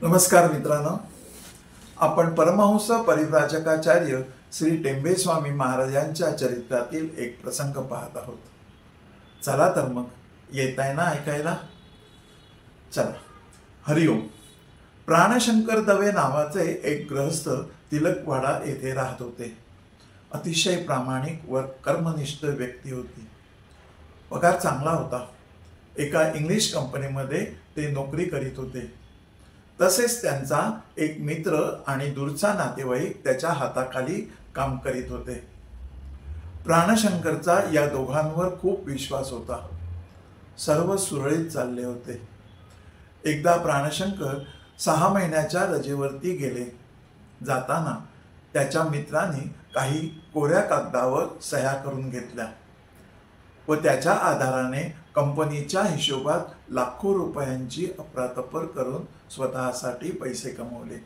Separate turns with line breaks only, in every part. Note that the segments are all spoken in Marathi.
नमस्कार मित्रांनो, आपण परमहंस परिव्राजकाचार्य श्री टेंबे स्वामी महाराजांच्या चरित्रातील एक प्रसंग पाहत आहोत. चला तर मग येत आहे ना ऐकायला. चला. हरिओम. प्राणशंकर दवे नावाचे एक गृहस्थ तिलकवाडा येथे राहत होते. अतिशय प्रामाणिक व कर्मनिष्ठ व्यक्ती होती. पगार चांगला होता. एका इंग्लिश कंपनीमध्ये ते नोकरी करीत होते. तसेच त्यांचा एक मित्र आणि दूरचा नातेवाईक त्याच्या हाताखाली काम करीत होते. प्राणशंकरचा या दोघांवर खूप विश्वास होता. सर्व सुरळीत चालले होते. एकदा प्राणशंकर 6 महिन्याच्या रजेवरती गेले. जाताना त्याच्या मित्राने काही कोऱ्या कागदावर सह्या करून घेतल्या व त्याच्या आधाराने कंपनीच्या हिशोबात लाखो रुपयांची अफरातफर करून स्वतःसाठी पैसे कमवले.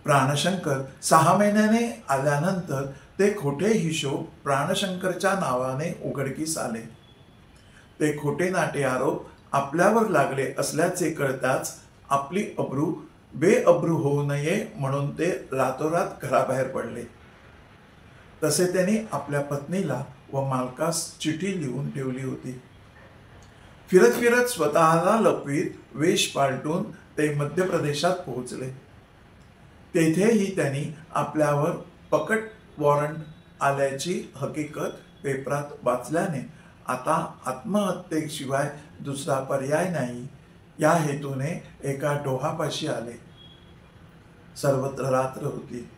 प्राणशंकर 6 महिन्याने आल्यानंतर ते खोटे हिशोब प्राणशंकरच्या नावाने उघडकीस आले. ते खोटे नाटे आरोप आपल्यावर लागले असल्याचे कळताच आपली अब्रू बेअब्रू होऊ नये म्हणून ते रातोरात घराबाहेर पडले. तसे त्यांनी आपल्या पत्नीला व मालकास चिठी लिहून ठेवली होती. फिरत फिरत स्वतःला लपवीत वेश पालटून ते मध्य प्रदेशात पोहोचले. तेथेही त्यांनी आपल्यावर पकड वॉरंट आल्याची हकीकत पेपरात वाचल्याने आता आत्महत्येशिवाय दुसरा पर्याय नाही या हेतूने एका डोहापाशी आले. सर्वत्र रात्र होती.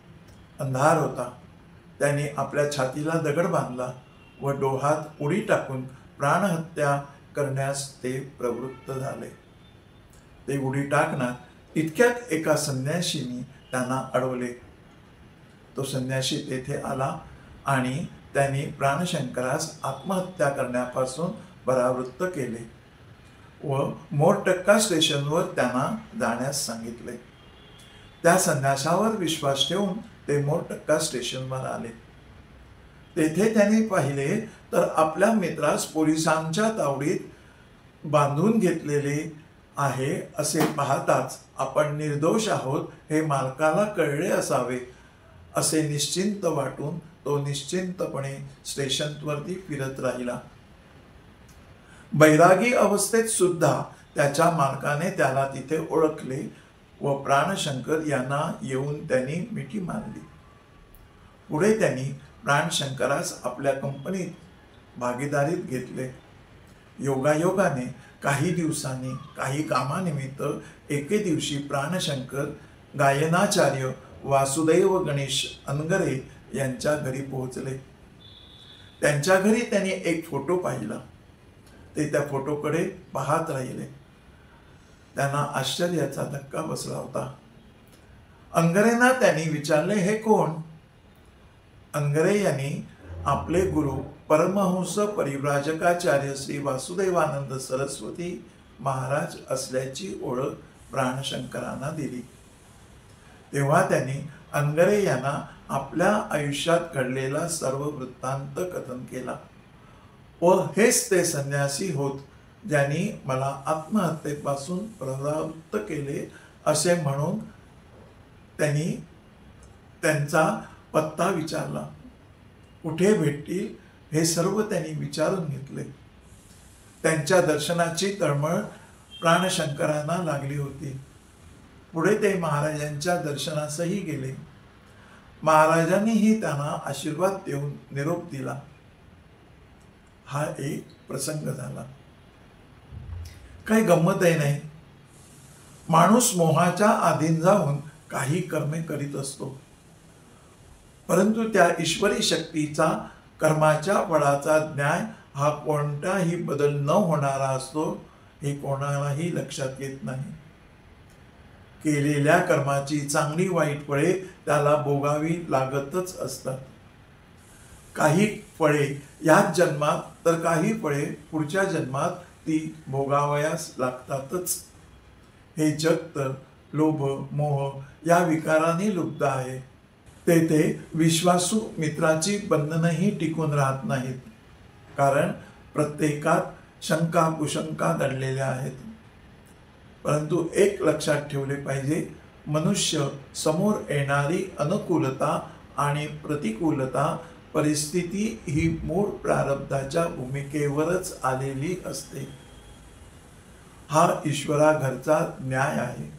अंधार होता. त्यांनी आपल्या छातीला दगड बांधला व डोहात उडी टाकून प्राणहत्या करण्यास ते प्रवृत्त झाले. ते उडी टाकणार इतक्यात एका संन्याशीने त्यांना अडवले. तो संन्याशी तेथे आला आणि त्यांनी प्राणशंकरास आत्महत्या करण्यापासून परावृत्त केले व मोरटक्का स्टेशनवर त्यांना जाण्यास सांगितले. त्या संन्याशावर विश्वास ठेवून ते मोरटक्का स्टेशनवर आले. तेथे त्यांनी पाहिले तर आपल्या मित्रास पोलिसांच्या तावडीत बांधून घेतलेले आहे असे पाहताच आपण निर्दोष आहोत हे मालकाला कळले असावे असे निश्चिंत वाटून तो निश्चिंतपणे स्टेशनवरती फिरत राहिला. बैरागी अवस्थेत सुद्धा त्याच्या मालकाने त्याला तिथे ओळखले व प्राणशंकर यांना येऊन त्यांनी मिठी मारली. पुढे त्यांनी प्राणशंकरास आपल्या कंपनीत भागीदारीत घेतले. योगायोगाने काही दिवसांनी काही कामानिमित्त एके दिवशी प्राणशंकर गायनाचार्य वासुदेव गणेश अनगरे यांच्या घरी पोहोचले. त्यांच्या घरी त्यांनी एक फोटो पाहिला. ते त्या फोटोकडे पाहत राहिले. त्यांना आश्चर्याचा धक्का बसला होता. अनगरेंना त्यांनी विचारले, हे कोण? अनगरे यांनी आपले गुरु परमहंस परिव्राजकाचार्य श्री वासुदेवानंद सरस्वती महाराज असल्याची ओळख प्राणशंकरांना दिली. तेव्हा त्यांनी अनगरे यांना आपल्या आयुष्यात घडलेला सर्व वृत्तांत कथन केला व हेच ते संन्यासी होत ज्यांनी मला आत्महत्येपासून प्रवृत्त केले असे म्हणून त्यांनी त्यांचा पत्ता विचारला. कुठे भेटतील हे सर्व त्यांनी विचारून घेतले. त्यांच्या दर्शनाची तळमळ प्राणशंकरांना लागली होती. पुढे ते महाराजांच्या दर्शनासही गेले. महाराजांनीही त्यांना आशीर्वाद देऊन निरोप दिला. हा एक प्रसंग झाला. काही गंमतही नाही. माणूस मोहाच्या अधीन जाऊन काही कर्मे करीत असतो, परंतु त्या ईश्वरी शक्तीचा कर्माच्या फळाचा न्याय हा कोणताही बदल न होणारा असतो हे कोणालाही लक्षात येत नाही. केलेल्या कर्माची चांगली वाईट फळे त्याला भोगावी लागतच असतात. काही फळे याच जन्मात तर काही फळे पुढच्या जन्मात ती भोगावयास लागतातच. हे जग तर लोभ मोह या विकाराने लुब्ध आहे. तेथे विश्वासू मित्राची बंधनही टिकून राहत नाहीत, कारण प्रत्येकात शंका कुशंका दडलेल्या आहेत. परंतु एक लक्षात ठेवले पाहिजे, मनुष्य समोर येणारी अनुकूलता आणि प्रतिकूलता परिस्थिती ही मूळ प्रारब्धाच्या भूमिकेवरच आलेली असते. हा ईश्वराघरचा न्याय आहे.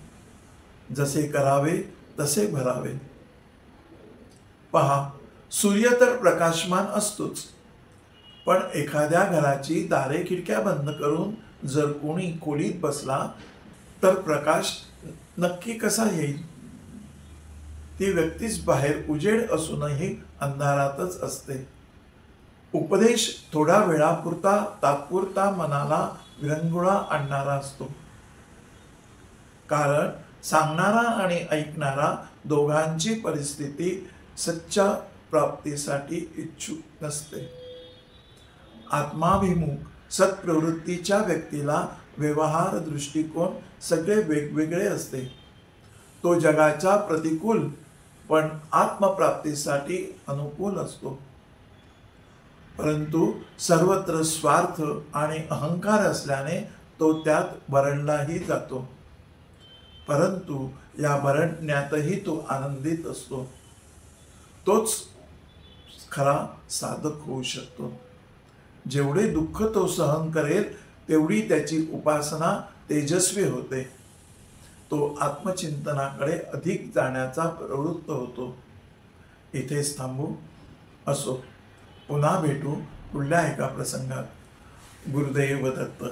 जसे करावे तसे भरावे. पहा, सूर्य तर प्रकाशमान असतोच, पण एखाद्या घराची दारे खिडक्या बंद करून जर कोणी खोलीत बसला तर प्रकाश नक्की कसा येईल? ती व्यक्तीच बाहेर उजेड असूनही अंधारातच असते. उपदेश थोडा वेळापुरता तात्पुरता मनाला विरंगुळा आणणारा असतो, कारण सांगणारा आणि ऐकणारा दोघांची परिस्थिती सच्च्या प्राप्तीसाठी इच्छुक नसते. आत्माभिमुख सत्प्रवृत्तीच्या व्यक्तीला व्यवहार दृष्टिकोन सगळे वेगवेगळे असते. तो जगाच्या प्रतिकूल पण आत्मप्राप्तीसाठी अनुकूल असतो. परंतु सर्वत्र स्वार्थ आणि अहंकार असल्याने तो त्यात भरडलाही जातो. परंतु या भरडण्यातही तो आनंदित असतो. तोच खरा साधक होऊ शकतो. जेवढे दुःख तो सहन करेल तेवढी त्याची उपासना तेजस्वी होते. तो आत्मचिंतनाकडे अधिक जाण्याचा प्रवृत्त होतो. इथेच थांबू. असो, पुन्हा भेटू पुढल्या एका प्रसंगात. गुरुदेव दत्त.